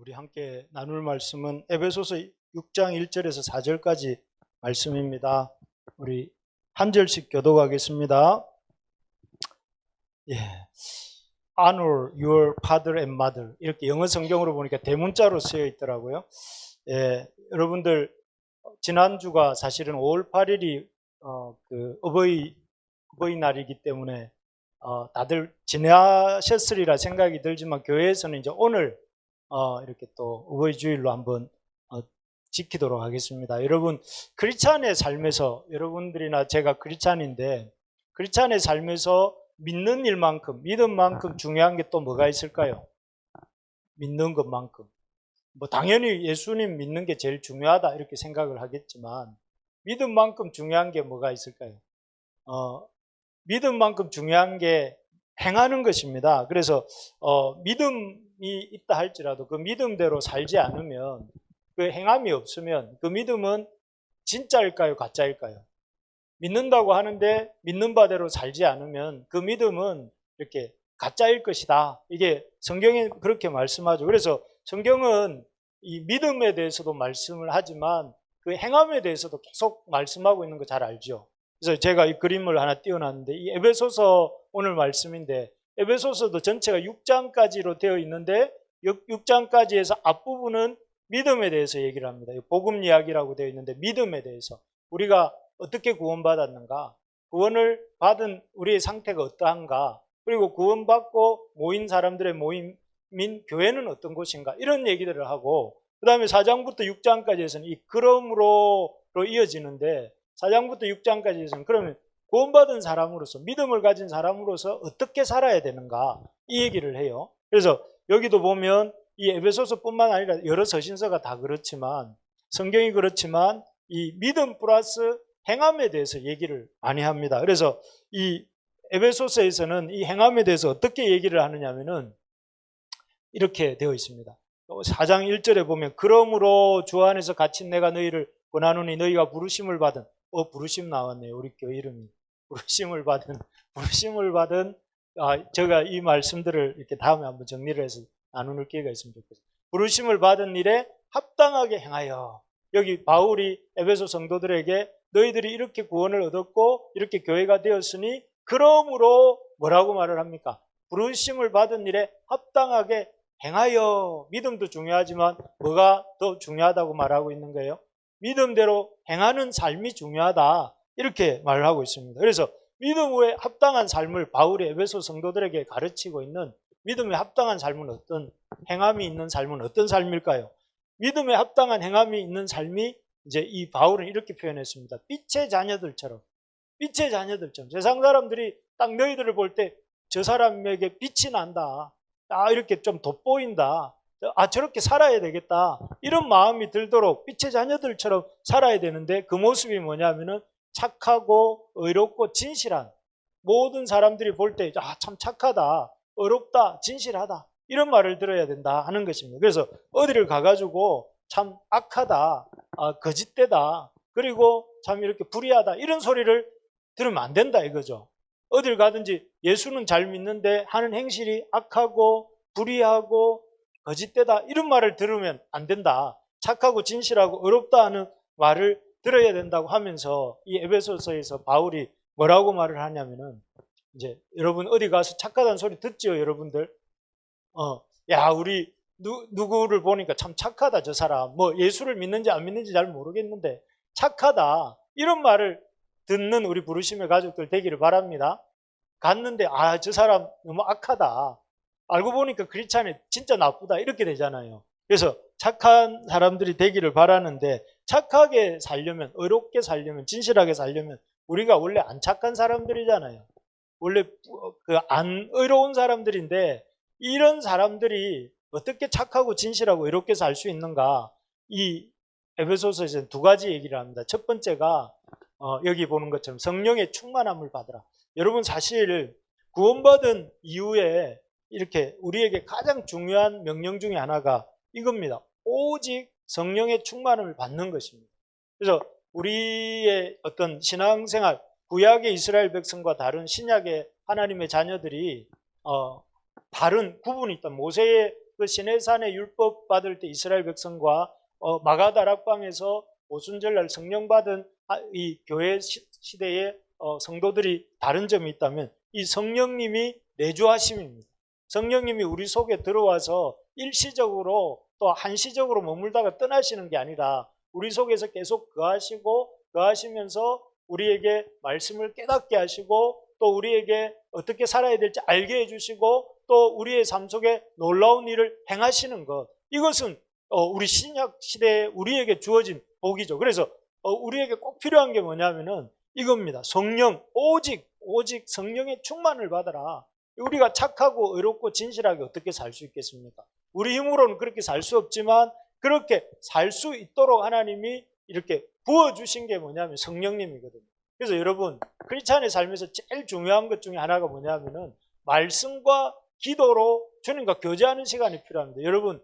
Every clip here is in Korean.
우리 함께 나눌 말씀은 에베소서 6장 1절에서 4절까지 말씀입니다. 우리 한 절씩 교독하겠습니다. 예. Honor your father and mother. 이렇게 영어 성경으로 보니까 대문자로 쓰여 있더라고요. 예, 여러분들 지난주가 사실은 5월 8일이 어버이날이기 때문에 다들 지나셨으리라 생각이 들지만 교회에서는 이제 오늘 이렇게 또 어버이주일로 한번 지키도록 하겠습니다. 여러분, 크리스찬의 삶에서 여러분들이나 제가 크리스찬인데 크리스찬의 삶에서 믿는 일만큼, 믿음만큼 중요한 게 또 뭐가 있을까요? 믿는 것만큼. 뭐 당연히 예수님 믿는 게 제일 중요하다 이렇게 생각을 하겠지만 믿음만큼 중요한 게 뭐가 있을까요? 믿음만큼 중요한 게 행하는 것입니다. 그래서 믿음이 있다 할지라도 그 믿음대로 살지 않으면, 그 행함이 없으면 그 믿음은 진짜일까요? 가짜일까요? 믿는다고 하는데 믿는 바대로 살지 않으면 그 믿음은 이렇게 가짜일 것이다. 이게 성경이 그렇게 말씀하죠. 그래서 성경은 이 믿음에 대해서도 말씀을 하지만 그 행함에 대해서도 계속 말씀하고 있는 거 잘 알죠. 그래서 제가 이 그림을 하나 띄워놨는데, 이 에베소서 오늘 말씀인데, 에베소서도 전체가 6장까지로 되어 있는데 6장까지에서 앞부분은 믿음에 대해서 얘기를 합니다. 복음 이야기라고 되어 있는데 믿음에 대해서 우리가 어떻게 구원받았는가, 구원을 받은 우리의 상태가 어떠한가, 그리고 구원받고 모인 사람들의 모임인 교회는 어떤 곳인가, 이런 얘기들을 하고, 그 다음에 4장부터 6장까지에서는 이 그러므로로 이어지는데 4장부터 6장까지에서는 그러면 구원받은 사람으로서, 믿음을 가진 사람으로서 어떻게 살아야 되는가, 이 얘기를 해요. 그래서 여기도 보면 이 에베소서뿐만 아니라 여러 서신서가 다 그렇지만, 성경이 그렇지만 이 믿음 플러스 행함에 대해서 얘기를 많이 합니다. 그래서 이 에베소서에서는 이 행함에 대해서 어떻게 얘기를 하느냐면은 이렇게 되어 있습니다. 4장 1절에 보면 그러므로 주 안에서 갇힌 내가 너희를 권하노니 너희가 부르심을 받은, 부르심 나왔네요. 우리 교회 이름이 부르심을 받은 제가 이 말씀들을 이렇게 다음에 한번 정리를 해서 나누는 기회가 있으면 좋겠어요. 부르심을 받은 일에 합당하게 행하여. 여기 바울이 에베소 성도들에게 너희들이 이렇게 구원을 얻었고 이렇게 교회가 되었으니 그러므로 뭐라고 말을 합니까? 부르심을 받은 일에 합당하게 행하여. 믿음도 중요하지만 뭐가 더 중요하다고 말하고 있는 거예요? 믿음대로 행하는 삶이 중요하다, 이렇게 말을 하고 있습니다. 그래서 믿음에 합당한 삶을 바울이 에베소 성도들에게 가르치고 있는, 믿음에 합당한 삶은 어떤, 행함이 있는 삶은 어떤 삶일까요? 믿음에 합당한 행함이 있는 삶이 이제 이 바울은 이렇게 표현했습니다. 빛의 자녀들처럼. 세상 사람들이 딱 너희들을 볼 때 저 사람에게 빛이 난다, 이렇게 좀 돋보인다, 저렇게 살아야 되겠다, 이런 마음이 들도록 빛의 자녀들처럼 살아야 되는데, 그 모습이 뭐냐면은 착하고 의롭고 진실한, 모든 사람들이 볼 때 참 착하다, 의롭다, 진실하다, 이런 말을 들어야 된다 하는 것입니다. 그래서 어디를 가가지고 참 악하다, 거짓되다, 그리고 참 이렇게 불의하다, 이런 소리를 들으면 안 된다 이거죠. 어딜 가든지 예수는 잘 믿는데 하는 행실이 악하고 불의하고 거짓되다, 이런 말을 들으면 안 된다. 착하고 진실하고 의롭다 하는 말을 들어야 된다고 하면서 이 에베소서에서 바울이 뭐라고 말을 하냐면은, 이제 여러분 어디 가서 착하다는 소리 듣지요, 여러분들? 우리 누구를 보니까 참 착하다, 저 사람. 뭐 예수를 믿는지 안 믿는지 잘 모르겠는데 착하다, 이런 말을 듣는 우리 부르심의 가족들 되기를 바랍니다. 갔는데 저 사람 너무 악하다, 알고 보니까 크리스찬이 진짜 나쁘다, 이렇게 되잖아요. 그래서 착한 사람들이 되기를 바라는데, 착하게 살려면, 의롭게 살려면, 진실하게 살려면 우리가 원래 안 착한 사람들이잖아요. 원래 안 의로운 사람들인데 이런 사람들이 어떻게 착하고 진실하고 의롭게 살 수 있는가? 이 에베소서에서는 두 가지 얘기를 합니다. 첫 번째가 여기 보는 것처럼 성령의 충만함을 받으라. 여러분, 사실 구원받은 이후에 이렇게 우리에게 가장 중요한 명령 중에 하나가 이겁니다. 오직 성령의 충만함을 받는 것입니다. 그래서 우리의 어떤 신앙생활, 구약의 이스라엘 백성과 다른 신약의 하나님의 자녀들이 다른 구분이 있다. 모세의 그 시내산의 율법 받을 때 이스라엘 백성과 마가다락방에서 오순절날 성령 받은 이 교회 시대의 성도들이 다른 점이 있다면 이 성령님이 내주하심입니다. 성령님이 우리 속에 들어와서 일시적으로 또 한시적으로 머물다가 떠나시는 게 아니라 우리 속에서 계속 거하시면서 우리에게 말씀을 깨닫게 하시고 또 우리에게 어떻게 살아야 될지 알게 해주시고 또 우리의 삶 속에 놀라운 일을 행하시는 것, 이것은 우리 신약 시대에 우리에게 주어진 복이죠. 그래서 우리에게 꼭 필요한 게 뭐냐면은 이겁니다. 성령, 오직 성령의 충만을 받아라. 우리가 착하고 의롭고 진실하게 어떻게 살 수 있겠습니까? 우리 힘으로는 그렇게 살 수 없지만 그렇게 살 수 있도록 하나님이 이렇게 부어주신 게 뭐냐면 성령님이거든요. 그래서 여러분, 크리스찬의 삶에서 제일 중요한 것 중에 하나가 뭐냐면은 말씀과 기도로 주님과 교제하는 시간이 필요합니다. 여러분,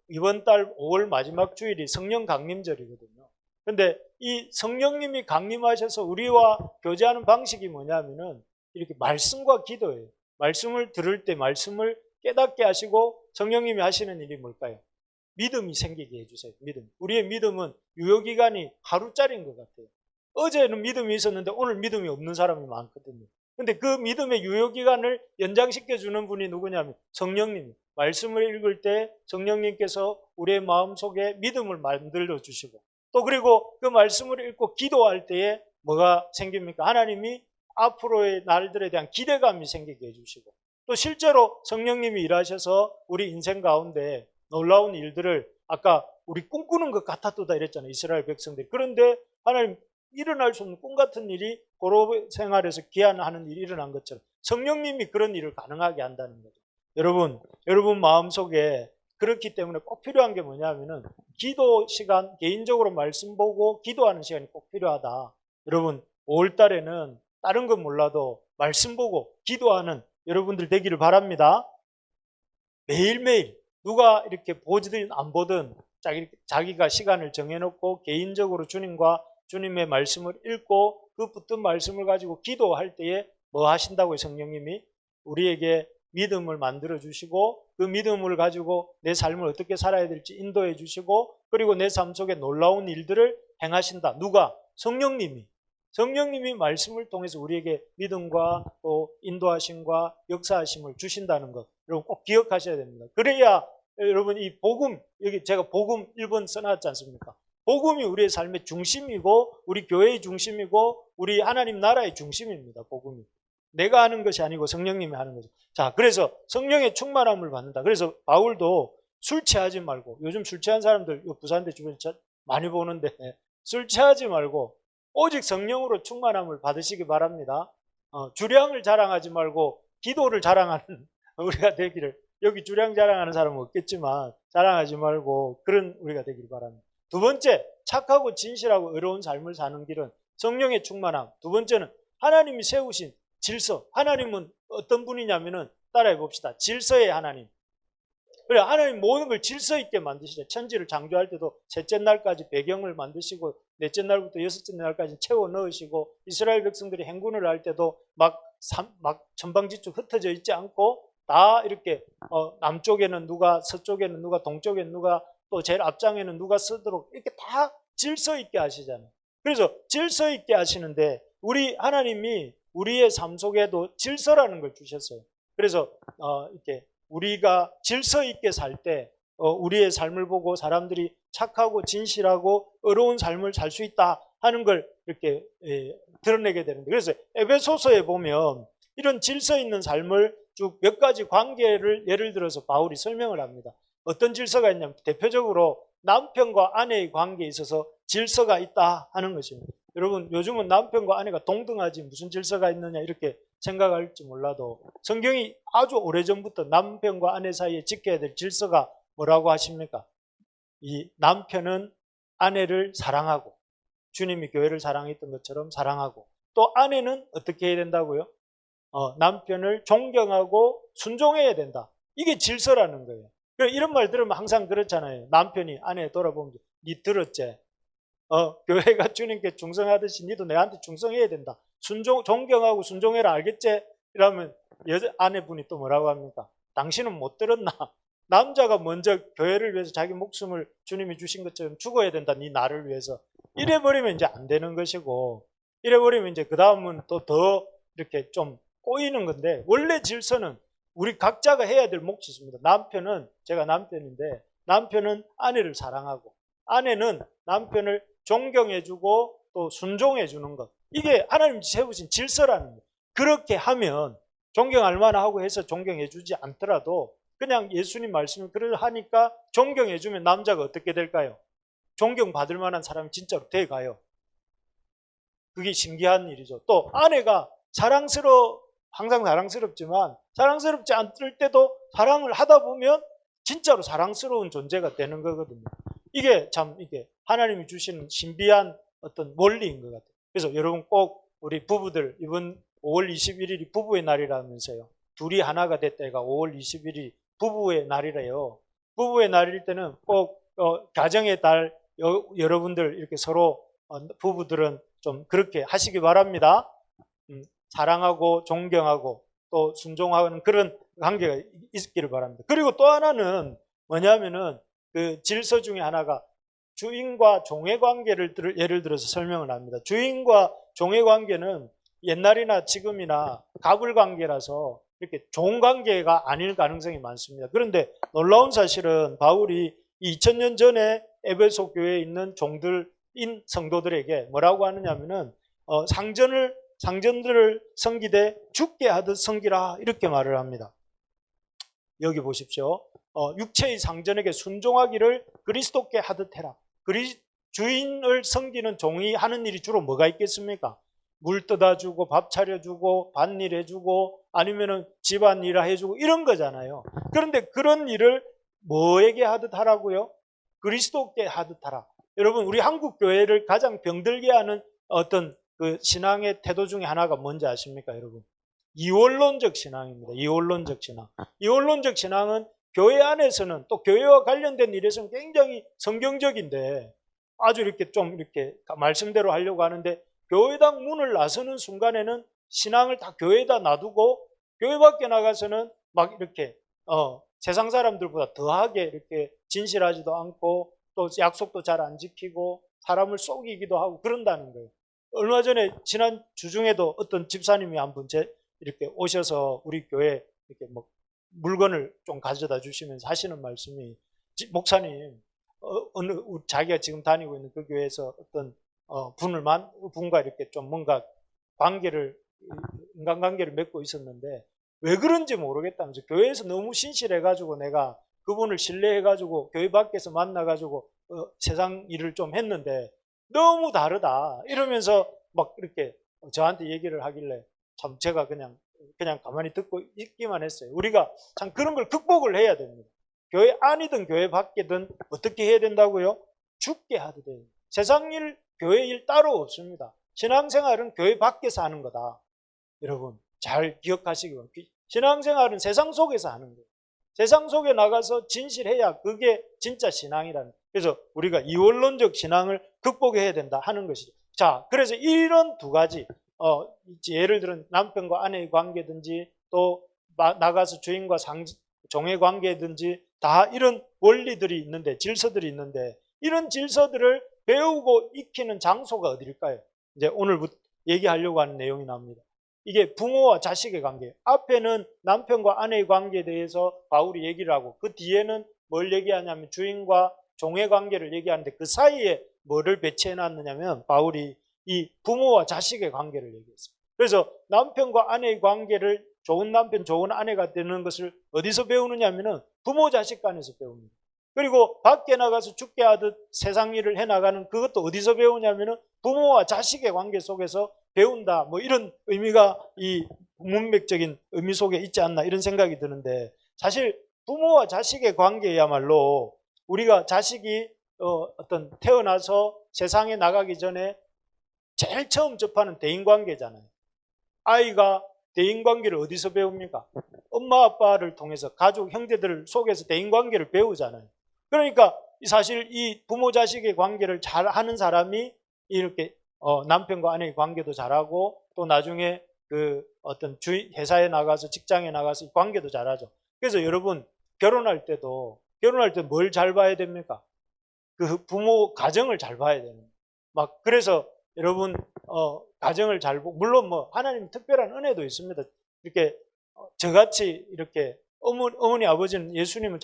이번 달 5월 마지막 주일이 성령 강림절이거든요. 근데 이 성령님이 강림하셔서 우리와 교제하는 방식이 뭐냐면은 이렇게 말씀과 기도예요. 말씀을 들을 때 말씀을 깨닫게 하시고 성령님이 하시는 일이 뭘까요? 믿음이 생기게 해주세요. 믿음. 우리의 믿음은 유효기간이 하루짜리인 것 같아요. 어제는 믿음이 있었는데 오늘 믿음이 없는 사람이 많거든요. 근데 그 믿음의 유효기간을 연장시켜주는 분이 누구냐면 성령님. 말씀을 읽을 때 성령님께서 우리의 마음속에 믿음을 만들어 주시고 또 그리고 그 말씀을 읽고 기도할 때에 뭐가 생깁니까? 하나님이 앞으로의 날들에 대한 기대감이 생기게 해주시고 또 실제로 성령님이 일하셔서 우리 인생 가운데 놀라운 일들을 아까 우리 꿈꾸는 것 같았도다 이랬잖아요. 이스라엘 백성들이. 그런데 하나님 일어날 수 없는 꿈 같은 일이 고로 생활에서 기한하는 일이 일어난 것처럼 성령님이 그런 일을 가능하게 한다는 거죠. 여러분 마음속에 그렇기 때문에 꼭 필요한 게 뭐냐면은 기도 시간, 개인적으로 말씀 보고 기도하는 시간이 꼭 필요하다. 여러분 5월 달에는 다른 건 몰라도 말씀 보고 기도하는 여러분들 되기를 바랍니다. 매일매일 누가 이렇게 보든 안 보든 자기가 시간을 정해놓고 개인적으로 주님과 주님의 말씀을 읽고 그 붙든 말씀을 가지고 기도할 때에 뭐 하신다고요? 성령님이 우리에게 믿음을 만들어 주시고 그 믿음을 가지고 내 삶을 어떻게 살아야 될지 인도해 주시고 그리고 내 삶 속에 놀라운 일들을 행하신다. 누가? 성령님이 말씀을 통해서 우리에게 믿음과 또 인도하심과 역사하심을 주신다는 것 여러분 꼭 기억하셔야 됩니다. 그래야 여러분 이 복음, 여기 제가 복음 1번 써놨지 않습니까? 복음이 우리의 삶의 중심이고 우리 교회의 중심이고 우리 하나님 나라의 중심입니다. 복음이. 내가 하는 것이 아니고 성령님이 하는 거죠. 자, 그래서 성령의 충만함을 받는다. 그래서 바울도 술 취하지 말고 요즘 술 취한 사람들 부산대 주변에 많이 보는데 술 취하지 말고 오직 성령으로 충만함을 받으시기 바랍니다. 주량을 자랑하지 말고 기도를 자랑하는 우리가 되기를 여기 주량 자랑하는 사람은 없겠지만 자랑하지 말고 그런 우리가 되기를 바랍니다. 두 번째, 착하고 진실하고 의로운 삶을 사는 길은 성령의 충만함. 두 번째는 하나님이 세우신 질서. 하나님은 어떤 분이냐면은 따라해 봅시다. 질서의 하나님. 그래 하나님 모든 걸 질서 있게 만드시죠. 천지를 창조할 때도 셋째 날까지 배경을 만드시고 넷째 날부터 여섯째 날까지 채워 넣으시고 이스라엘 백성들이 행군을 할 때도 막 천방지축 흩어져 있지 않고 다 이렇게 남쪽에는 누가 서쪽에는 누가 동쪽에는 누가 또 제일 앞장에는 누가 서도록 이렇게 다 질서 있게 하시잖아요. 그래서 질서 있게 하시는데 우리 하나님이 우리의 삶 속에도 질서라는 걸 주셨어요. 그래서 이렇게 우리가 질서 있게 살 때 우리의 삶을 보고 사람들이 착하고 진실하고 의로운 삶을 살 수 있다 하는 걸 이렇게 드러내게 되는데 그래서 에베소서에 보면 이런 질서 있는 삶을 쭉 몇 가지 관계를 예를 들어서 바울이 설명을 합니다. 어떤 질서가 있냐면 대표적으로 남편과 아내의 관계에 있어서 질서가 있다 하는 것입니다. 여러분 요즘은 남편과 아내가 동등하지 무슨 질서가 있느냐 이렇게 생각할지 몰라도 성경이 아주 오래전부터 남편과 아내 사이에 지켜야 될 질서가 뭐라고 하십니까? 이 남편은 아내를 사랑하고 주님이 교회를 사랑했던 것처럼 사랑하고 또 아내는 어떻게 해야 된다고요? 남편을 존경하고 순종해야 된다. 이게 질서라는 거예요. 이런 말 들으면 항상 그렇잖아요. 남편이 아내 돌아보면 니 들었지? 교회가 주님께 충성하듯이 니도 내한테 충성해야 된다. 존경하고 순종해라 알겠지? 이러면 아내분이 또 뭐라고 합니까? 당신은 못 들었나? 남자가 먼저 교회를 위해서 자기 목숨을 주님이 주신 것처럼 죽어야 된다. 네 나를 위해서. 이래버리면 이제 안 되는 것이고, 이래버리면 이제 그 다음은 또 더 이렇게 좀 꼬이는 건데, 원래 질서는 우리 각자가 해야 될 몫이 있습니다. 남편은, 제가 남편인데, 남편은 아내를 사랑하고, 아내는 남편을 존경해주고 또 순종해주는 것. 이게 하나님 세우신 질서라는 거예요. 그렇게 하면 존경할 만하고 해서 존경해주지 않더라도 그냥 예수님 말씀을 그러 하니까 존경해주면 남자가 어떻게 될까요? 존경받을 만한 사람이 진짜로 돼가요. 그게 신기한 일이죠. 또 아내가 항상 사랑스럽지만 사랑스럽지 않을 때도 사랑을 하다 보면 진짜로 사랑스러운 존재가 되는 거거든요. 이게 하나님이 주시는 신비한 어떤 원리인 것 같아요. 그래서 여러분 꼭 우리 부부들 이번 5월 21일이 부부의 날이라면서요. 둘이 하나가 됐다가 5월 21일이 부부의 날이래요. 부부의 날일 때는 꼭 가정의 달 여러분들 이렇게 서로 부부들은 좀 그렇게 하시기 바랍니다. 사랑하고 존경하고 또 순종하는 그런 관계가 있기를 바랍니다. 그리고 또 하나는 뭐냐면은 그 질서 중에 하나가 주인과 종의 관계를 예를 들어서 설명을 합니다. 주인과 종의 관계는 옛날이나 지금이나 갑을 관계라서 이렇게 좋은 관계가 아닐 가능성이 많습니다. 그런데 놀라운 사실은 바울이 2000년 전에 에베소 교회에 있는 종들인 성도들에게 뭐라고 하느냐면은 상전들을 섬기되 죽게 하듯 섬기라 이렇게 말을 합니다. 여기 보십시오. 육체의 상전에게 순종하기를 그리스도께 하듯 해라. 주인을 섬기는 종이 하는 일이 주로 뭐가 있겠습니까? 물 떠다주고 밥 차려주고 밭일 해주고 아니면은 집안일 해주고 이런 거잖아요. 그런데 그런 일을 뭐에게 하듯 하라고요? 그리스도께 하듯 하라. 여러분 우리 한국 교회를 가장 병들게 하는 어떤 그 신앙의 태도 중에 하나가 뭔지 아십니까, 여러분? 이원론적 신앙입니다. 이원론적 신앙. 이원론적 신앙은 교회 안에서는 또 교회와 관련된 일에서는 굉장히 성경적인데 아주 이렇게 말씀대로 하려고 하는데 교회당 문을 나서는 순간에는 신앙을 다 교회에다 놔두고 교회 밖에 나가서는 막 이렇게 세상 사람들보다 더하게 이렇게 진실하지도 않고 또 약속도 잘 안 지키고 사람을 속이기도 하고 그런다는 거예요. 얼마 전에 지난 주중에도 어떤 집사님이 한 분 이렇게 오셔서 우리 교회 이렇게 물건을 좀 가져다 주시면서 하시는 말씀이 목사님 자기가 지금 다니고 있는 그 교회에서 어떤 분과 이렇게 좀 뭔가 인간관계를 맺고 있었는데 왜 그런지 모르겠다면서 교회에서 너무 신실해가지고 내가 그분을 신뢰해가지고 교회 밖에서 만나가지고 세상 일을 좀 했는데 너무 다르다 이러면서 막 이렇게 저한테 얘기를 하길래 참 제가 그냥 가만히 듣고 있기만 했어요. 우리가 참 그런 걸 극복을 해야 됩니다. 교회 안이든 교회 밖이든 어떻게 해야 된다고요? 죽게 하듯 해요. 세상 일, 교회 일 따로 없습니다. 신앙생활은 교회 밖에서 하는 거다. 여러분 잘 기억하시기 바랍니다. 신앙생활은 세상 속에서 하는 거예요. 세상 속에 나가서 진실해야 그게 진짜 신앙이라는 거예요. 그래서 우리가 이원론적 신앙을 극복해야 된다 하는 것이죠. 자, 그래서 이런 두 가지 예를 들어 남편과 아내의 관계든지 또 나가서 주인과 종의 관계든지 다 이런 원리들이 있는데 질서들이 있는데 이런 질서들을 배우고 익히는 장소가 어디일까요? 이제 오늘부터 얘기하려고 하는 내용이 나옵니다. 이게 부모와 자식의 관계. 앞에는 남편과 아내의 관계에 대해서 바울이 얘기를 하고 그 뒤에는 뭘 얘기하냐면 주인과 종의 관계를 얘기하는데 그 사이에 뭐를 배치해 놨느냐면 바울이 이 부모와 자식의 관계를 얘기했어요. 그래서 남편과 아내의 관계를 좋은 남편, 좋은 아내가 되는 것을 어디서 배우느냐면은 부모 자식 간에서 배웁니다. 그리고 밖에 나가서 죽게 하듯 세상 일을 해나가는 그것도 어디서 배우냐면은 부모와 자식의 관계 속에서 배운다. 뭐 이런 의미가 이 문맥적인 의미 속에 있지 않나 이런 생각이 드는데 사실 부모와 자식의 관계야말로 우리가 자식이 어떤 태어나서 세상에 나가기 전에 제일 처음 접하는 대인관계잖아요. 아이가 대인관계를 어디서 배웁니까? 엄마 아빠를 통해서 가족 형제들 속에서 대인관계를 배우잖아요. 그러니까 사실 이 부모 자식의 관계를 잘 하는 사람이 이렇게 남편과 아내의 관계도 잘하고 또 나중에 그 어떤 회사에 나가서 직장에 나가서 관계도 잘하죠. 그래서 여러분 결혼할 때 뭘 잘 봐야 됩니까? 그 부모 가정을 잘 봐야 되는 거예요. 막 그래서 여러분 가정을 잘 보고, 물론 뭐 하나님 특별한 은혜도 있습니다. 이렇게 저같이 이렇게 어머니 아버지는 예수님을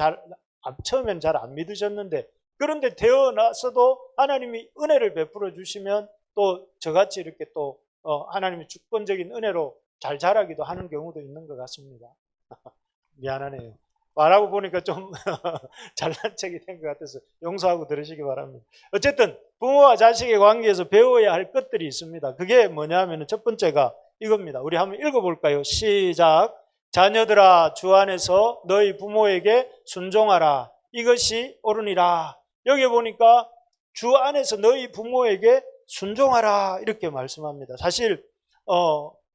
처음엔 잘 안 믿으셨는데, 그런데 태어나서도 하나님이 은혜를 베풀어 주시면 또 저같이 이렇게 또 하나님의 주권적인 은혜로 잘 자라기도 하는 경우도 있는 것 같습니다. 미안하네요. 말하고 보니까 좀 잘난 척이 된 것 같아서 용서하고 들으시기 바랍니다. 어쨌든 부모와 자식의 관계에서 배워야 할 것들이 있습니다. 그게 뭐냐면 첫 번째가 이겁니다. 우리 한번 읽어볼까요? 시작. 자녀들아, 주 안에서 너희 부모에게 순종하라. 이것이 옳으니라. 여기 보니까 주 안에서 너희 부모에게 순종하라 이렇게 말씀합니다. 사실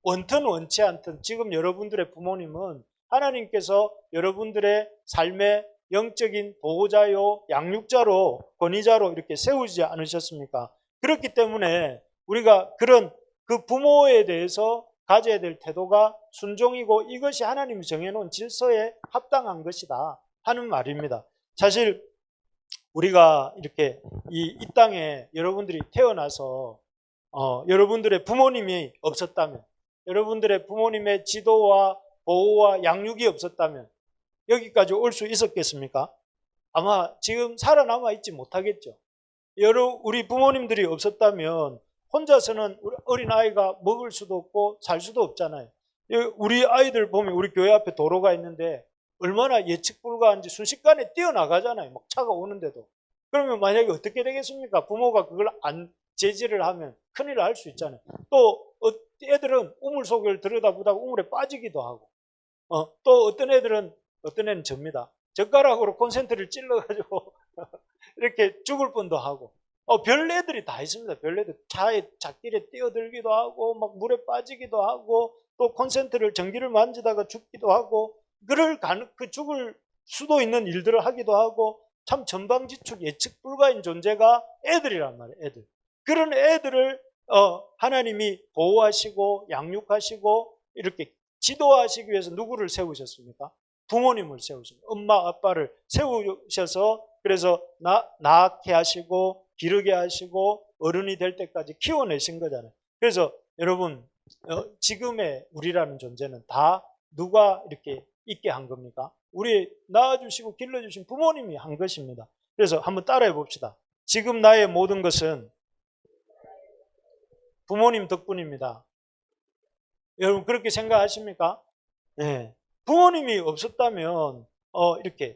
원튼 원치 않든 지금 여러분들의 부모님은 하나님께서 여러분들의 삶의 영적인 보호자요, 양육자로, 권위자로 이렇게 세우지 않으셨습니까? 그렇기 때문에 우리가 그런 그 부모에 대해서 가져야 될 태도가 순종이고, 이것이 하나님이 정해놓은 질서에 합당한 것이다 하는 말입니다. 사실 우리가 이렇게 이 땅에 여러분들이 태어나서 여러분들의 부모님이 없었다면, 여러분들의 부모님의 지도와 보호와 양육이 없었다면 여기까지 올 수 있었겠습니까? 아마 지금 살아남아 있지 못하겠죠. 우리 부모님들이 없었다면 혼자서는 어린아이가 먹을 수도 없고 살 수도 없잖아요. 우리 아이들 보면 우리 교회 앞에 도로가 있는데 얼마나 예측 불가한지 순식간에 뛰어나가잖아요. 막 차가 오는데도. 그러면 만약에 어떻게 되겠습니까? 부모가 그걸 안 제지를 하면 큰일 날 수 있잖아요. 또 애들은 우물 속을 들여다보다가 우물에 빠지기도 하고, 또 어떤 애는 접니다. 젓가락으로 콘센트를 찔러가지고 이렇게 죽을 뻔도 하고, 별 애들이 다 있습니다. 별 애들 잣길에 뛰어들기도 하고, 막 물에 빠지기도 하고, 또 콘센트를 전기를 만지다가 죽기도 하고, 죽을 수도 있는 일들을 하기도 하고, 참 전방지축 예측 불가인 존재가 애들이란 말이에요. 애들. 그런 애들을 하나님이 보호하시고 양육하시고 이렇게 지도하시기 위해서 누구를 세우셨습니까? 부모님을 세우십니다. 엄마 아빠를 세우셔서 그래서 낳게 하시고 기르게 하시고 어른이 될 때까지 키워내신 거잖아요. 그래서 여러분 지금의 우리라는 존재는 다 누가 이렇게 있게 한 겁니까? 우리 낳아주시고 길러주신 부모님이 한 것입니다. 그래서 한번 따라해 봅시다. 지금 나의 모든 것은 부모님 덕분입니다. 여러분 그렇게 생각하십니까? 네. 부모님이 없었다면 이렇게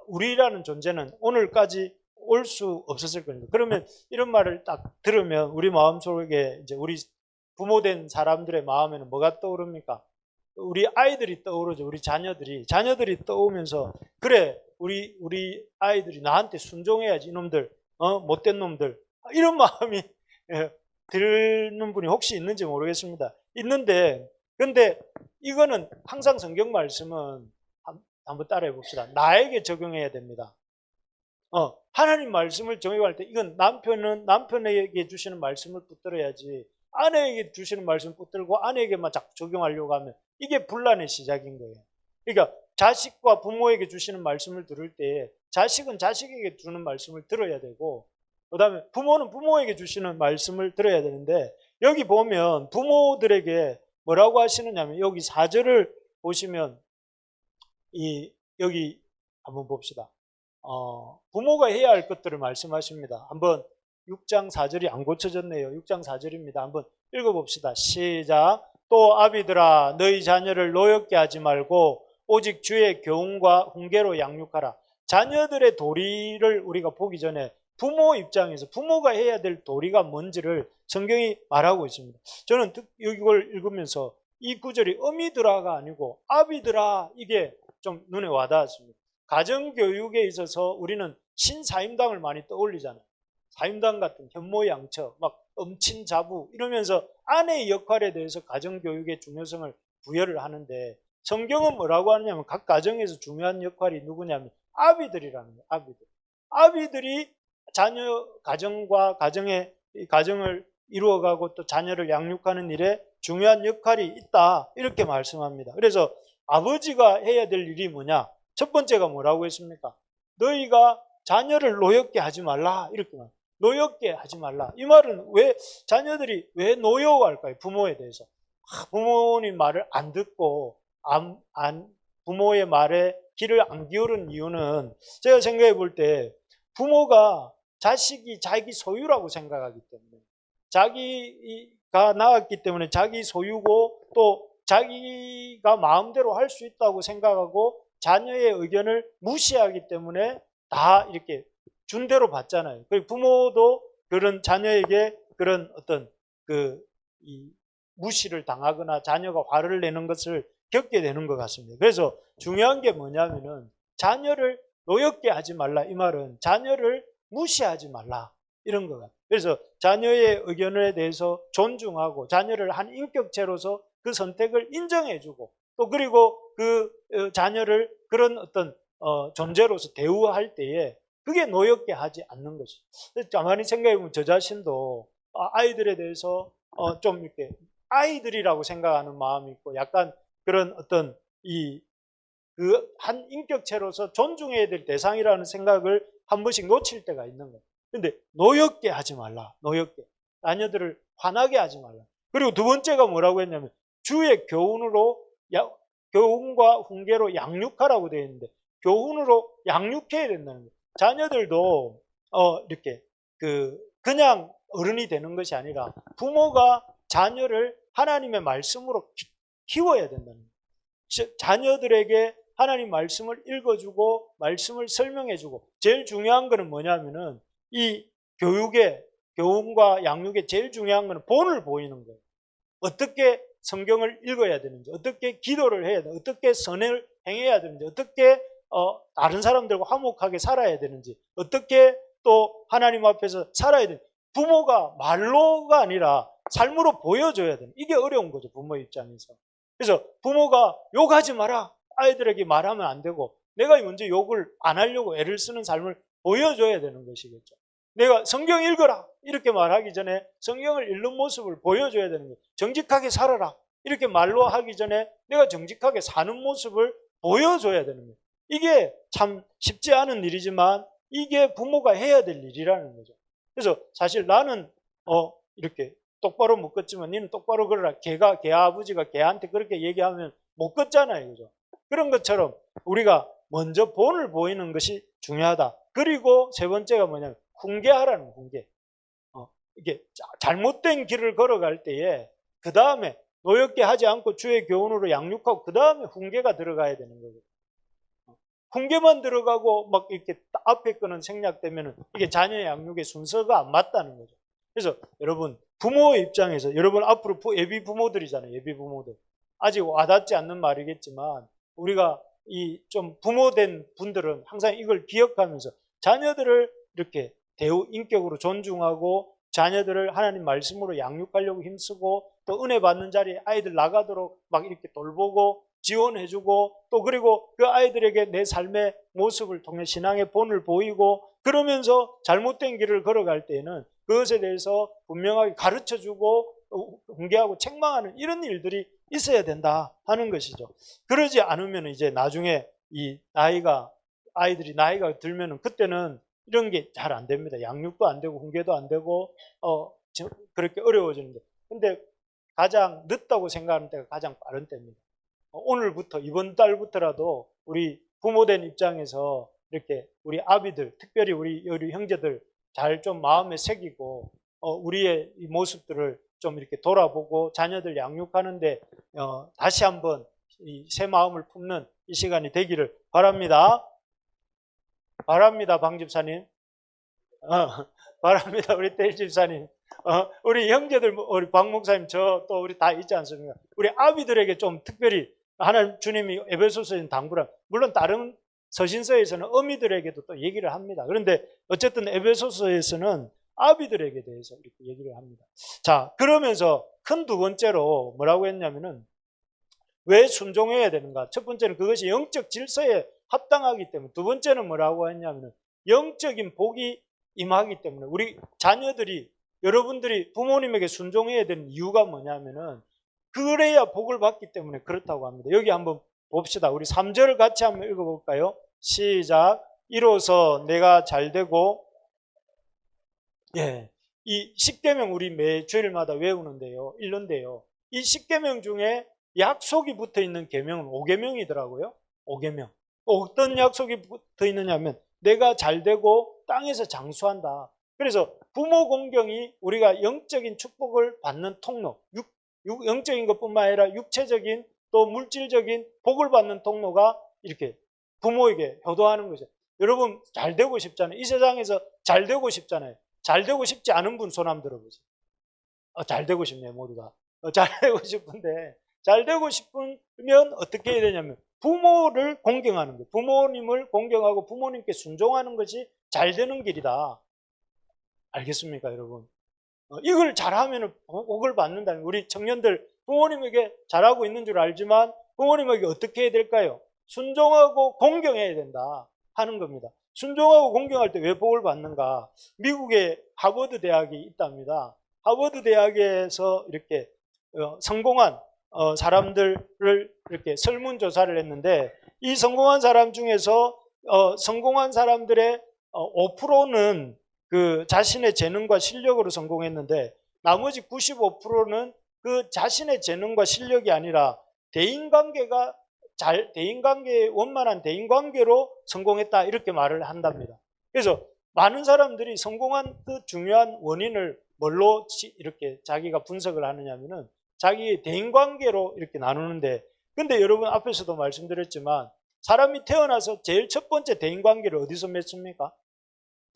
우리라는 존재는 오늘까지 올 수 없었을 겁니다. 그러면 이런 말을 딱 들으면 우리 마음속에 이제 우리 부모된 사람들의 마음에는 뭐가 떠오릅니까? 우리 아이들이 떠오르죠. 우리 자녀들이 떠오면서 그래 우리 아이들이 나한테 순종해야지 이놈들 못된 놈들 이런 마음이 드는 분이 혹시 있는지 모르겠습니다. 있는데 근데 이거는 항상 성경 말씀은 한번 따라해 봅시다. 나에게 적용해야 됩니다. 하나님 말씀을 적용할 때 이건 남편은 남편에게 주시는 말씀을 붙들어야지 아내에게 주시는 말씀을 붙들고 아내에게만 자꾸 적용하려고 하면 이게 분란의 시작인 거예요. 그러니까 자식과 부모에게 주시는 말씀을 들을 때 자식은 자식에게 주는 말씀을 들어야 되고 그 다음에 부모는 부모에게 주시는 말씀을 들어야 되는데 여기 보면 부모들에게 뭐라고 하시느냐면 여기 4절을 보시면 여기 한번 봅시다. 부모가 해야 할 것들을 말씀하십니다. 한번 6장 4절이 안 고쳐졌네요. 6장 4절입니다. 한번 읽어봅시다. 시작. 또 아비들아 너희 자녀를 노엽게 하지 말고 오직 주의 교훈과 훈계로 양육하라. 자녀들의 도리를 우리가 보기 전에 부모 입장에서 부모가 해야 될 도리가 뭔지를 성경이 말하고 있습니다. 저는 이걸 읽으면서 이 구절이 어미들아가 아니고 아비들아 이게 좀 눈에 와닿았습니다. 가정교육에 있어서 우리는 신사임당을 많이 떠올리잖아요. 사임당 같은 현모양처 막 엄친자부 이러면서 아내의 역할에 대해서 가정교육의 중요성을 부여를 하는데 성경은 뭐라고 하느냐면 각 가정에서 중요한 역할이 누구냐면 아비들이라는 거예요. 아비들이 자녀 가정과 가정을 이루어가고 또 자녀를 양육하는 일에 중요한 역할이 있다 이렇게 말씀합니다. 그래서 아버지가 해야 될 일이 뭐냐? 첫 번째가 뭐라고 했습니까? 너희가 자녀를 노엽게 하지 말라. 이렇게 말. 노엽게 하지 말라. 이 말은 왜 자녀들이 왜 노여워할까요? 부모에 대해서. 부모님 말을 안 듣고 부모의 말에 귀를 안 기울은 이유는 제가 생각해 볼 때 부모가 자식이 자기 소유라고 생각하기 때문에 자기가 낳았기 때문에 자기 소유고 또 자기가 마음대로 할 수 있다고 생각하고 자녀의 의견을 무시하기 때문에 다 이렇게 준 대로 받잖아요. 부모도 그런 자녀에게 그런 어떤 이 무시를 당하거나 자녀가 화를 내는 것을 겪게 되는 것 같습니다. 그래서 중요한 게 뭐냐면은 자녀를 노엽게 하지 말라. 이 말은 자녀를 무시하지 말라. 이런 것 같아요. 그래서 자녀의 의견에 대해서 존중하고 자녀를 한 인격체로서 그 선택을 인정해주고 또 그리고 그 자녀를 그런 어떤 존재로서 대우할 때에 그게 노엽게 하지 않는 것이. 가만히 생각해보면 저 자신도 아이들에 대해서 좀 이렇게 아이들이라고 생각하는 마음이 있고 약간 그런 어떤 그 한 인격체로서 존중해야 될 대상이라는 생각을 한 번씩 놓칠 때가 있는 거예요. 근데 노엽게 하지 말라. 노엽게. 자녀들을 화나게 하지 말라. 그리고 두 번째가 뭐라고 했냐면 주의 교훈으로 교훈과 훈계로 양육하라고 되어 있는데 교훈으로 양육해야 된다는 거예요. 자녀들도 이렇게 그냥 어른이 되는 것이 아니라 부모가 자녀를 하나님의 말씀으로 키워야 된다는 거예요. 자녀들에게 하나님 말씀을 읽어주고 말씀을 설명해주고 제일 중요한 거는 뭐냐면은 이 교훈과 양육의 제일 중요한 거는 본을 보이는 거예요. 어떻게 성경을 읽어야 되는지, 어떻게 기도를 해야 되는지, 어떻게 선을 행해야 되는지, 어떻게 다른 사람들과 화목하게 살아야 되는지, 어떻게 또 하나님 앞에서 살아야 되는지 부모가 말로가 아니라 삶으로 보여줘야 되는 이게 어려운 거죠. 부모 입장에서. 그래서 부모가 욕하지 마라. 아이들에게 말하면 안 되고 내가 먼저 욕을 안 하려고 애를 쓰는 삶을 보여줘야 되는 것이겠죠. 내가 성경 읽어라 이렇게 말하기 전에 성경을 읽는 모습을 보여줘야 되는 거예요. 정직하게 살아라 이렇게 말로 하기 전에 내가 정직하게 사는 모습을 보여줘야 되는 거예요. 이게 참 쉽지 않은 일이지만 이게 부모가 해야 될 일이라는 거죠. 그래서 사실 나는 이렇게 똑바로 못 걷지만 니는 똑바로 걸어라. 걔 아버지가 걔한테 그렇게 얘기하면 못 걷잖아요. 그죠? 그런 것처럼 우리가 먼저 본을 보이는 것이 중요하다. 그리고 세 번째가 뭐냐면 훈계하라는 훈계. 이게 잘못된 길을 걸어갈 때에 그 다음에 노엽게 하지 않고 주의 교훈으로 양육하고 그 다음에 훈계가 들어가야 되는 거죠. 훈계만 들어가고 막 이렇게 앞에 거는 생략되면 이게 자녀 양육의 순서가 안 맞다는 거죠. 그래서 여러분 부모의 입장에서 여러분 앞으로 예비 부모들이잖아요. 예비 부모들. 아직 와닿지 않는 말이겠지만 우리가 이 좀 부모된 분들은 항상 이걸 기억하면서 자녀들을 이렇게 인격으로 존중하고 자녀들을 하나님 말씀으로 양육하려고 힘쓰고 또 은혜 받는 자리에 아이들 나가도록 막 이렇게 돌보고 지원해주고 또 그리고 그 아이들에게 내 삶의 모습을 통해 신앙의 본을 보이고 그러면서 잘못된 길을 걸어갈 때에는 그것에 대해서 분명하게 가르쳐주고 훈계하고 책망하는 이런 일들이 있어야 된다 하는 것이죠. 그러지 않으면 이제 나중에 아이들이 나이가 들면은 그때는 이런 게 잘 안 됩니다. 양육도 안 되고 훈계도 안 되고 그렇게 어려워지는데 근데 가장 늦다고 생각하는 때가 가장 빠른 때입니다. 오늘부터 이번 달부터라도 우리 부모된 입장에서 이렇게 우리 아비들 특별히 우리 형제들 잘 좀 마음에 새기고 우리의 이 모습들을 좀 이렇게 돌아보고 자녀들 양육하는데 다시 한번 이 새 마음을 품는 이 시간이 되기를 바랍니다. 바랍니다, 방 집사님. 바랍니다, 우리 떼일 집사님. 우리 형제들, 우리 박 목사님, 저 또 우리 다 있지 않습니까? 우리 아비들에게 좀 특별히 하나님 주님이 에베소서에는 당부라. 물론 다른 서신서에서는 어미들에게도 또 얘기를 합니다. 그런데 어쨌든 에베소서에서는 아비들에게 대해서 이렇게 얘기를 합니다. 자, 그러면서 큰 두 번째로 뭐라고 했냐면은 왜 순종해야 되는가? 첫 번째는 그것이 영적 질서에 합당하기 때문에, 두 번째는 뭐라고 했냐면은 영적인 복이 임하기 때문에 우리 자녀들이 여러분들이 부모님에게 순종해야 되는 이유가 뭐냐면은 그래야 복을 받기 때문에 그렇다고 합니다. 여기 한번 봅시다. 우리 3절 같이 한번 읽어볼까요? 시작. 이로써 내가 잘되고, 예, 이 10계명 우리 매 주일마다 외우는데요, 읽는데요. 이 10계명 중에 약속이 붙어 있는 계명은 5계명이더라고요. 5계명. 어떤 약속이 붙어 있느냐면 내가 잘되고 땅에서 장수한다. 그래서 부모 공경이 우리가 영적인 축복을 받는 통로, 영적인 것뿐만 아니라 육체적인 또 물질적인 복을 받는 통로가 이렇게 부모에게 효도하는 거죠. 여러분 잘 되고 싶잖아요. 이 세상에서 잘 되고 싶잖아요. 잘 되고 싶지 않은 분 손 한번 들어보세요. 잘 되고 싶네요, 모두가. 잘 되고 싶은데, 잘 되고 싶으면 어떻게 해야 되냐면 부모를 공경하는 거예요. 부모님을 공경하고 부모님께 순종하는 것이 잘 되는 길이다. 알겠습니까, 여러분? 이걸 잘하면 복을 받는다는 거예요. 우리 청년들 부모님에게 잘하고 있는 줄 알지만 부모님에게 어떻게 해야 될까요? 순종하고 공경해야 된다 하는 겁니다. 순종하고 공경할 때 왜 복을 받는가? 미국에 하버드 대학이 있답니다. 하버드 대학에서 이렇게 성공한 사람들을 이렇게 설문조사를 했는데 이 성공한 사람 중에서 성공한 사람들의 5%는 그 자신의 재능과 실력으로 성공했는데 나머지 95%는 그 자신의 재능과 실력이 아니라 원만한 대인관계로 성공했다 이렇게 말을 한답니다. 그래서 많은 사람들이 성공한 그 중요한 원인을 뭘로 이렇게 자기가 분석을 하느냐면은 자기의 대인관계로 이렇게 나누는데 근데 여러분 앞에서도 말씀드렸지만 사람이 태어나서 제일 첫 번째 대인관계를 어디서 맺습니까?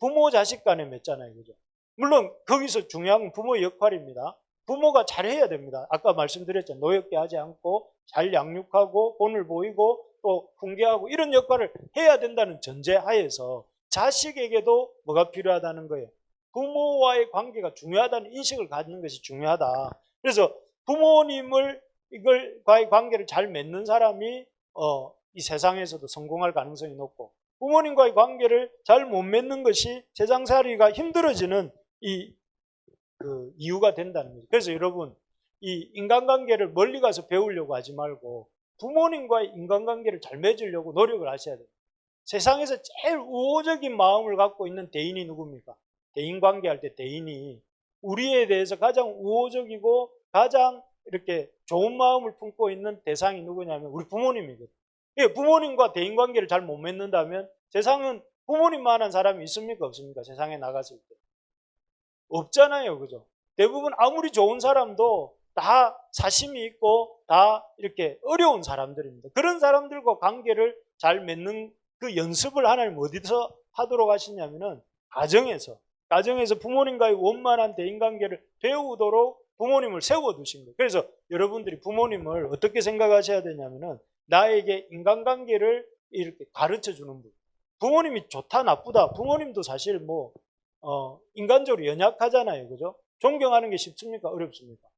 부모 자식 간에 맺잖아요. 그죠? 물론 거기서 중요한 건 부모의 역할입니다. 부모가 잘해야 됩니다. 아까 말씀드렸죠. 노엽게 하지 않고 잘 양육하고 본을 보이고 또 훈계하고 이런 역할을 해야 된다는 전제하에서 자식에게도 뭐가 필요하다는 거예요. 부모와의 관계가 중요하다는 인식을 갖는 것이 중요하다. 그래서 부모님과의 관계를 잘 맺는 사람이 이 세상에서도 성공할 가능성이 높고 부모님과의 관계를 잘 못 맺는 것이 세상살이가 힘들어지는 이유가 된다는 거죠. 그래서 여러분 이 인간관계를 멀리 가서 배우려고 하지 말고 부모님과의 인간관계를 잘 맺으려고 노력을 하셔야 돼요. 세상에서 제일 우호적인 마음을 갖고 있는 대인이 누굽니까? 대인관계할 때 대인이 우리에 대해서 가장 우호적이고 가장 이렇게 좋은 마음을 품고 있는 대상이 누구냐면 우리 부모님이거든요. 부모님과 대인관계를 잘 못 맺는다면 세상은 부모님만한 사람이 있습니까? 없습니까? 세상에 나갔을 때. 없잖아요. 그죠? 대부분 아무리 좋은 사람도 다 사심이 있고 다 이렇게 어려운 사람들입니다. 그런 사람들과 관계를 잘 맺는 그 연습을 하나님 어디서 하도록 하시냐면은 가정에서 부모님과의 원만한 대인관계를 배우도록 부모님을 세워두신 거예요. 그래서 여러분들이 부모님을 어떻게 생각하셔야 되냐면은 나에게 인간관계를 이렇게 가르쳐 주는 분. 부모님이 좋다 나쁘다. 부모님도 사실 인간적으로 연약하잖아요. 그죠? 존경하는 게 쉽습니까? 어렵습니까?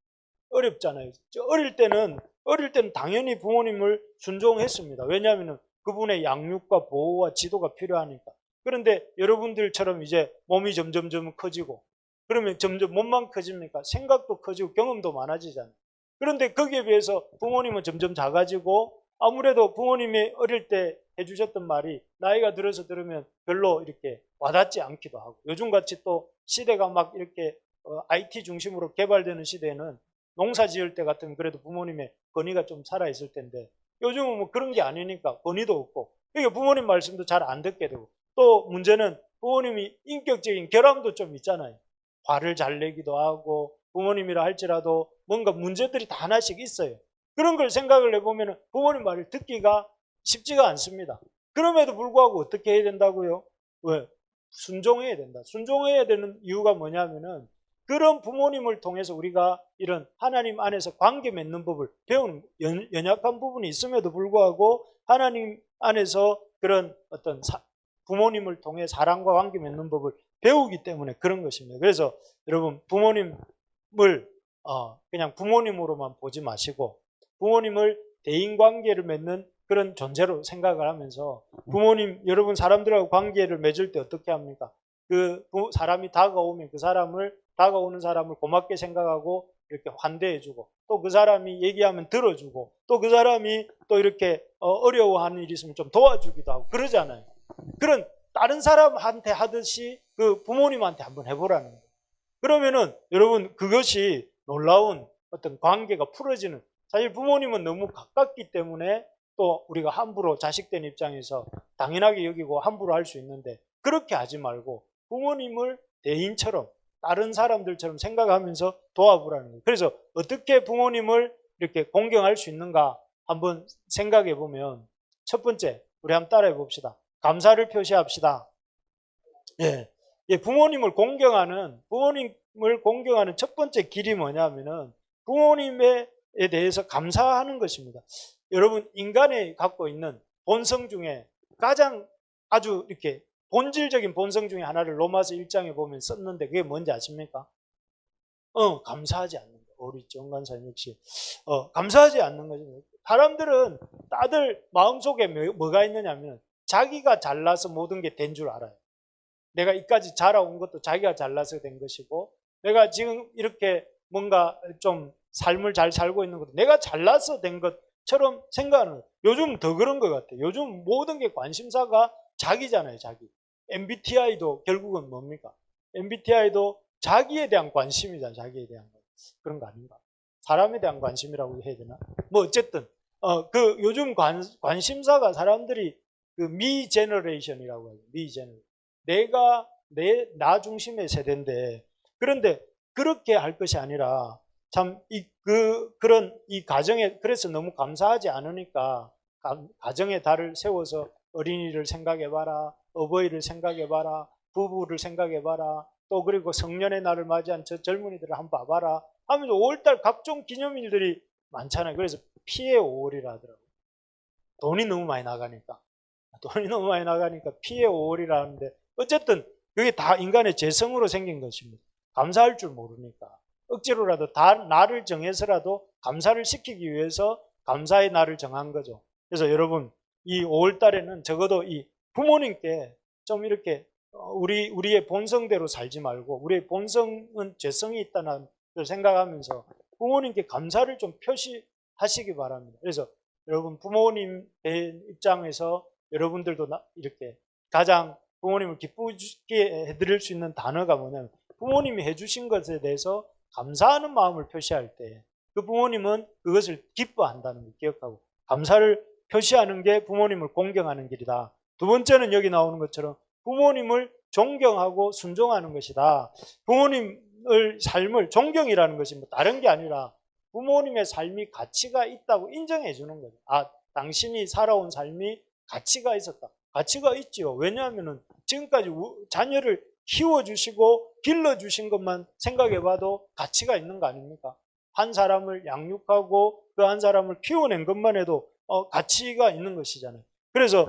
어렵잖아요. 어릴 때는 당연히 부모님을 순종했습니다. 왜냐하면 그분의 양육과 보호와 지도가 필요하니까. 그런데 여러분들처럼 이제 몸이 점점 커지고 그러면 점점 몸만 커집니까? 생각도 커지고 경험도 많아지잖아요. 그런데 거기에 비해서 부모님은 점점 작아지고 아무래도 부모님이 어릴 때 해주셨던 말이 나이가 들어서 들으면 별로 이렇게 와닿지 않기도 하고 요즘같이 또 시대가 막 이렇게 IT 중심으로 개발되는 시대에는 농사 지을 때 같으면 그래도 부모님의 권위가 좀 살아있을 텐데 요즘은 뭐 그런 게 아니니까 권위도 없고 그러니까 부모님 말씀도 잘 안 듣게 되고 또 문제는 부모님이 인격적인 결함도 좀 있잖아요. 화를 잘 내기도 하고 부모님이라 할지라도 뭔가 문제들이 다 하나씩 있어요. 그런 걸 생각을 해보면 부모님 말을 듣기가 쉽지가 않습니다. 그럼에도 불구하고 어떻게 해야 된다고요? 왜? 순종해야 된다. 순종해야 되는 이유가 뭐냐면은 그런 부모님을 통해서 우리가 이런 하나님 안에서 관계 맺는 법을 배우는 연약한 부분이 있음에도 불구하고 하나님 안에서 그런 어떤 부모님을 통해 사랑과 관계 맺는 법을 배우기 때문에 그런 것입니다. 그래서 여러분 부모님을 그냥 부모님으로만 보지 마시고 부모님을 대인관계를 맺는 그런 존재로 생각을 하면서 부모님 여러분 사람들하고 관계를 맺을 때 어떻게 합니까? 그 사람이 다가오면 다가오는 사람을 고맙게 생각하고 이렇게 환대해주고, 또 그 사람이 얘기하면 들어주고, 또 그 사람이 또 이렇게 어려워하는 일이 있으면 좀 도와주기도 하고 그러잖아요. 그런 다른 사람한테 하듯이 그 부모님한테 한번 해보라는 거예요. 그러면은 여러분 그것이 놀라운 어떤 관계가 풀어지는, 사실 부모님은 너무 가깝기 때문에 또 우리가 함부로 자식된 입장에서 당연하게 여기고 함부로 할 수 있는데, 그렇게 하지 말고 부모님을 대인처럼 다른 사람들처럼 생각하면서 도와보라는 거예요. 그래서 어떻게 부모님을 이렇게 공경할 수 있는가 한번 생각해 보면, 첫 번째 우리 한번 따라해 봅시다. 감사를 표시합시다. 예. 부모님을 공경하는 첫 번째 길이 뭐냐면은 부모님에 대해서 감사하는 것입니다. 여러분, 인간이 갖고 있는 본성 중에 가장 아주 이렇게 본질적인 본성 중에 하나를 로마서 1장에 보면 썼는데, 그게 뭔지 아십니까? 감사하지 않는 거. 우리 정관사님 역시 감사하지 않는 거죠. 사람들은 다들 마음속에 뭐가 있느냐면 자기가 잘나서 모든 게 된 줄 알아요. 내가 이까지 자라온 것도 자기가 잘나서 된 것이고, 내가 지금 이렇게 뭔가 좀 삶을 잘 살고 있는 것도 내가 잘나서 된 것처럼 생각하는 거예요. 요즘 더 그런 것 같아요. 요즘 모든 게 관심사가 자기잖아요. 자기. MBTI도 결국은 뭡니까? MBTI도 자기에 대한 관심이잖아요. 자기에 대한 거. 그런 거 아닌가? 사람에 대한 관심이라고 해야 되나? 뭐 어쨌든 그 요즘 관심사가 사람들이 그 미 제너레이션이라고 해요. 미 제너레이션. 나 중심의 세대인데, 그런데 그렇게 할 것이 아니라 참 그런 이 가정에, 그래서 너무 감사하지 않으니까 가정의 달을 세워서 어린이를 생각해봐라, 어버이를 생각해봐라, 부부를 생각해봐라, 또 그리고 성년의 날을 맞이한 저 젊은이들을 한번 봐봐라 하면서 5월달 각종 기념일들이 많잖아요. 그래서 피해 5월이라 하더라고요. 돈이 너무 많이 나가니까 피해 5월이라 하는데, 어쨌든 그게 다 인간의 재성으로 생긴 것입니다. 감사할 줄 모르니까 억지로라도 날을 정해서라도 감사를 시키기 위해서 감사의 날을 정한 거죠. 그래서 여러분, 이 5월 달에는 적어도 이 부모님께 좀 이렇게 우리의 본성대로 살지 말고, 우리의 본성은 죄성이 있다는 걸 생각하면서 부모님께 감사를 좀 표시하시기 바랍니다. 그래서 여러분, 부모님의 입장에서 여러분들도 이렇게 가장 부모님을 기쁘게 해드릴 수 있는 단어가 뭐냐면, 부모님이 해주신 것에 대해서 감사하는 마음을 표시할 때 그 부모님은 그것을 기뻐한다는 걸 기억하고, 감사를 표시하는 게 부모님을 공경하는 길이다. 두 번째는 여기 나오는 것처럼 부모님을 존경하고 순종하는 것이다. 부모님의 삶을, 존경이라는 것이 뭐 다른 게 아니라 부모님의 삶이 가치가 있다고 인정해 주는 거죠. 당신이 살아온 삶이 가치가 있었다. 가치가 있지요. 왜냐하면 지금까지 자녀를 키워주시고 길러주신 것만 생각해봐도 가치가 있는 거 아닙니까? 한 사람을 양육하고 그 한 사람을 키워낸 것만 해도 가치가 있는 것이잖아요. 그래서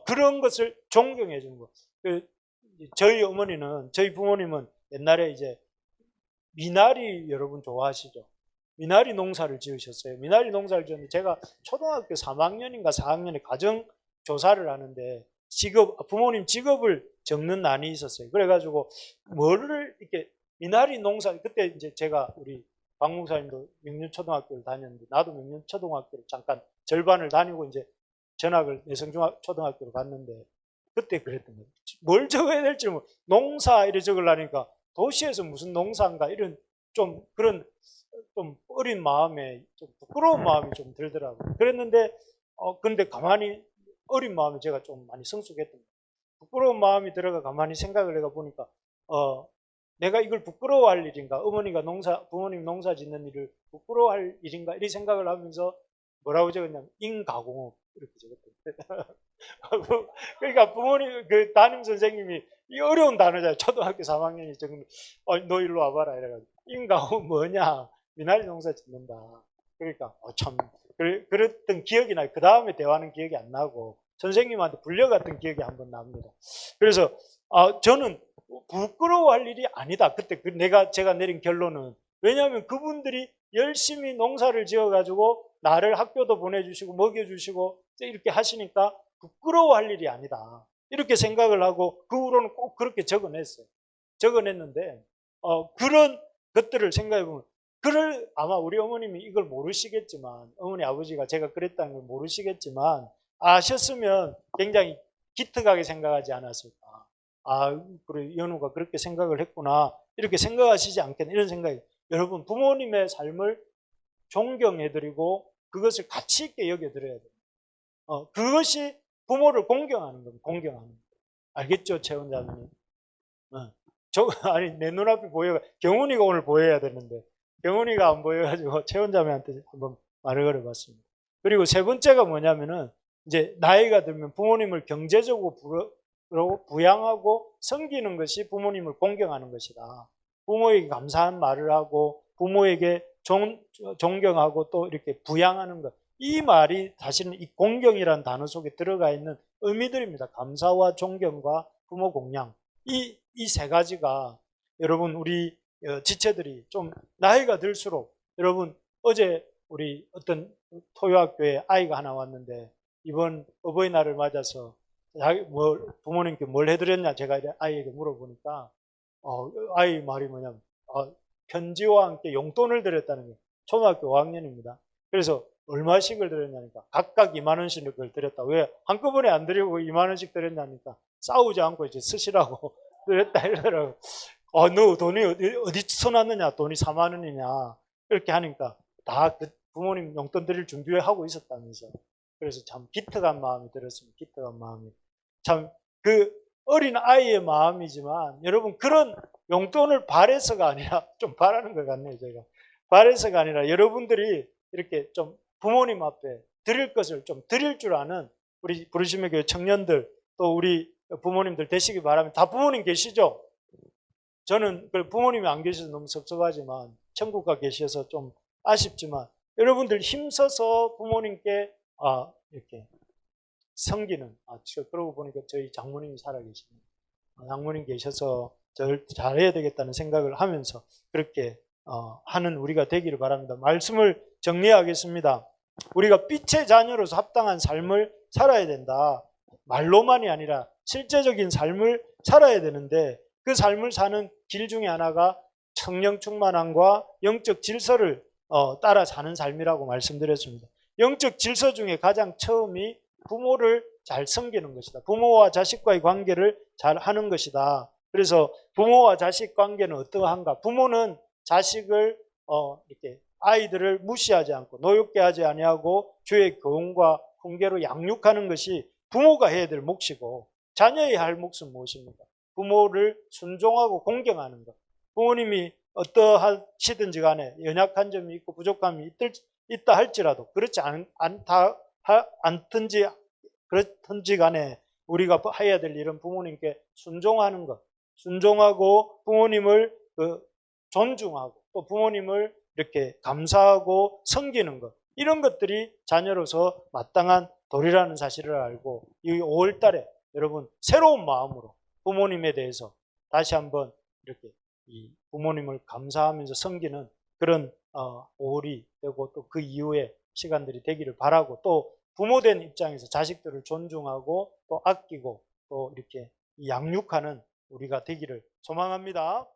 그런 것을 존경해 주는 것. 저희 부모님은 옛날에 이제 미나리, 여러분 좋아하시죠? 미나리 농사를 지으셨어요. 미나리 농사를 지었는데, 제가 초등학교 3학년인가 4학년에 가정 조사를 하는데 부모님 직업을 적는 난이 있었어요. 그래가지고 뭐를 이렇게 미나리 농사, 그때 이제 제가 우리 박 목사님도 명륜초등학교를 다녔는데 나도 명륜초등학교를 잠깐 절반을 다니고 이제 전학을 내성초등학교로 갔는데, 그때 그랬던 거예요. 뭘 적어야 될지 농사 이래 적으려니까 도시에서 무슨 농사인가 이런 좀 그런 좀 어린 마음에 좀 부끄러운 마음이 좀 들더라고요. 그랬는데 근데 가만히 어린 마음에 제가 좀 많이 성숙했던 거예요. 부끄러운 마음이 들어가 가만히 생각을 해가 보니까 내가 이걸 부끄러워할 일인가, 부모님 농사 짓는 일을 부끄러워할 일인가, 이런 생각을 하면서 뭐라고 적었냐면 인가공업 이렇게 적었대요. 그러니까 부모님, 그 담임 선생님이 이 어려운 단어잖아요. 초등학교 3학년이 적은 너 일로 와봐라 이래가지고, 인가공업 뭐냐, 미나리 농사 짓는다. 그러니까 참 그랬던 기억이 나요. 그 다음에 대화는 기억이 안 나고 선생님한테 불려갔던 기억이 한번 납니다. 그래서 저는 부끄러워할 일이 아니다. 그때 제가 내린 결론은, 왜냐하면 그분들이 열심히 농사를 지어가지고 나를 학교도 보내주시고 먹여주시고 이렇게 하시니까 부끄러워할 일이 아니다. 이렇게 생각을 하고 그 후로는 꼭 그렇게 적어냈어요. 적어냈는데 그런 것들을 생각해 보면 아마 우리 어머님이 이걸 모르시겠지만, 어머니 아버지가 제가 그랬다는 걸 모르시겠지만 아셨으면 굉장히 기특하게 생각하지 않았을까. 그래, 연우가 그렇게 생각을 했구나, 이렇게 생각하시지 않겠나, 이런 생각이. 여러분, 부모님의 삶을 존경해드리고 그것을 가치 있게 여겨드려야 돼요. 그것이 부모를 공경하는 겁니다. 공경하는 겁니다. 알겠죠, 최원자님? 아니, 내 눈앞에 보여. 경훈이가 오늘 보여야 되는데 경훈이가 안 보여가지고 최원자매한테 한번 말을 걸어봤습니다. 그리고 세 번째가 뭐냐면은, 이제 나이가 들면 부모님을 경제적으로 부양하고 섬기는 것이 부모님을 공경하는 것이다. 부모에게 감사한 말을 하고 부모에게 존경하고 또 이렇게 부양하는 것. 이 말이 사실은 이 공경이라는 단어 속에 들어가 있는 의미들입니다. 감사와 존경과 부모 공양. 이 세 가지가 여러분, 우리 지체들이 좀 나이가 들수록, 여러분, 어제 우리 어떤 토요학교에 아이가 하나 왔는데 이번 어버이날을 맞아서 부모님께 뭘 해드렸냐 제가 아이에게 물어보니까 아이 말이 뭐냐면 편지와 함께 용돈을 드렸다는 거예요. 초등학교 5학년입니다. 그래서 얼마씩을 드렸냐니까 각각 2만 원씩을 드렸다. 왜 한꺼번에 안 드리고 2만 원씩 드렸냐니까 싸우지 않고 이제 쓰시라고 드렸다 이러더라고요. 너 돈이 어디서 났느냐, 돈이 4만 원이냐, 이렇게 하니까 다 그 부모님 용돈 드릴 준비하고 있었다면서. 그래서 참 기특한 마음이 들었습니다. 기특한 마음이. 참 그 어린 아이의 마음이지만, 여러분, 그런 용돈을 바래서가 아니라, 좀 바라는 것 같네요, 제가. 바래서가 아니라 여러분들이 이렇게 좀 부모님 앞에 드릴 것을 좀 드릴 줄 아는 우리 부르심의 교회 청년들, 또 우리 부모님들 되시기 바랍니다. 다 부모님 계시죠? 저는 부모님이 안 계셔서 너무 섭섭하지만, 천국 가 계셔서 좀 아쉽지만, 여러분들 힘써서 부모님께 이렇게 섬기는, 그러고 보니까 저희 장모님이 살아계십니다. 장모님 계셔서 저를 잘해야 되겠다는 생각을 하면서 그렇게 하는 우리가 되기를 바랍니다. 말씀을 정리하겠습니다. 우리가 빛의 자녀로서 합당한 삶을 살아야 된다. 말로만이 아니라 실제적인 삶을 살아야 되는데, 그 삶을 사는 길 중에 하나가 성령 충만함과 영적 질서를 따라 사는 삶이라고 말씀드렸습니다. 영적 질서 중에 가장 처음이 부모를 잘 섬기는 것이다. 부모와 자식과의 관계를 잘 하는 것이다. 그래서 부모와 자식 관계는 어떠한가? 부모는 자식을 이렇게 아이들을 무시하지 않고 노엽게 하지 아니하고 주의 교훈과 훈계로 양육하는 것이 부모가 해야 될 몫이고, 자녀의 할 몫은 무엇입니까? 부모를 순종하고 공경하는 것. 부모님이 어떠하시든지 간에 연약한 점이 있고 부족함이 있다 할지라도, 그렇지 그렇든지 간에 우리가 해야 될 일은 부모님께 순종하는 것, 순종하고 부모님을 존중하고 또 부모님을 이렇게 감사하고 섬기는 것, 이런 것들이 자녀로서 마땅한 도리라는 사실을 알고, 이 5월 달에 여러분 새로운 마음으로 부모님에 대해서 다시 한번 이렇게 이 부모님을 감사하면서 섬기는 그런 5월이 되고, 또 그 이후의 시간들이 되기를 바라고, 또 부모된 입장에서 자식들을 존중하고 또 아끼고 또 이렇게 양육하는 우리가 되기를 소망합니다.